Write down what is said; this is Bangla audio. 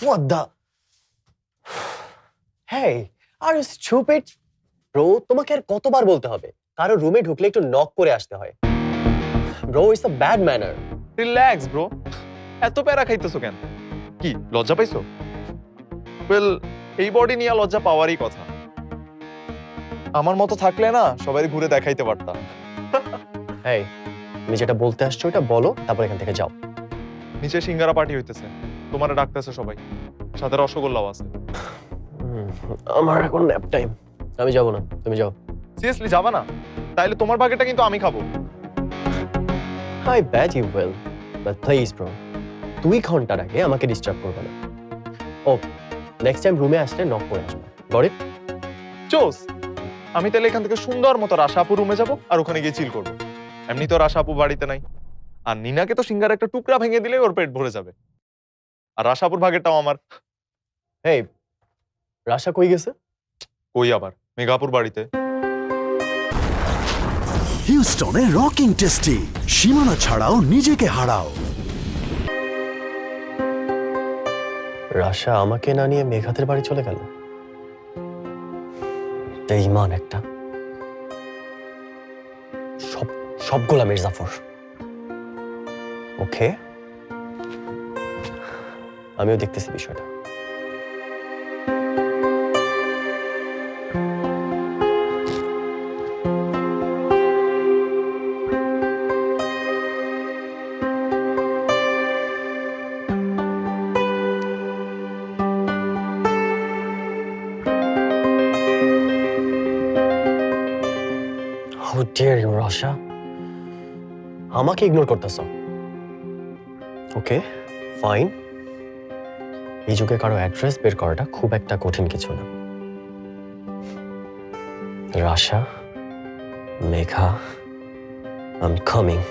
What the? Hey, are you stupid? Bro, তোমাকে আর কতবার বলতে হবে কারো রুমে ঢুকলে একটু নক করে আসতে হয়। Bro, it's a bad manner. Relax bro, এত প্যারা খাইতেছো কেন? কি লজ্জা পাইছো? ওয়েল, এই বডি নিয়ে লজ্জা পাওয়ারই কথা। আমার মতো থাকলে না সবাই ঘুরে দেখাইতে পারতাম। Hey, তুমি যেটা বলতে আসছো এটা বলো, তারপর এখান থেকে যাও। নিচে সিঙ্গারা পার্টি হইতেছে, তোমারে ডাকতেছে সবাই, সাথে রসগোল্লাও আছে। আমার এখন ন্যাপ টাইম, আমি যাব না, তুমি যাও। সিরিয়াসলি যাবা না? তাইলে তোমার ভাগেটা কিন্তু আমি খাবো। I bet you will, but please bro, 2 ঘন্টার আগে আমাকে ডিস্টার্ব করবে না। ও, নেক্সট টাইম রুমে আসলে নক করে আসবে। Got it? চোস, আমি তাহলে এখান থেকে সুন্দর মতো রাশাপু রুমে যাব আর ওখানে গিয়ে চিল করবো। এমনি তো রাশাপু বাড়িতে নাই, আর নিনাকে তো সিঙ্গার একটা টুকরা ভেঙে দিলে ওর পেট ভরে যাবে, আর রাশাপুর ভাগেরটাও আমার। হেই, রাশা কই গেছে? কই আবার, মেঘাপুর বাড়িতে। হিউস্টনে রকিং টেস্টি, সীমানা ছাড়াও নিজেকে হারাও। রাশা আমাকে না নিয়ে মেঘাতের বাড়ি চলে গেল। বেঈমান একটা। সবগুলা মির্জাফর। ওকে, আমিও দেখতেছি বিষয়টা। How dare you, Rasha? আমাকে ইগনোর করতেছো? ওকে, ফাইন। এই যুগে কারো অ্যাড্রেস বের করাটা খুব একটা কঠিন কিছু না। রাশা, মেঘা, I'm coming.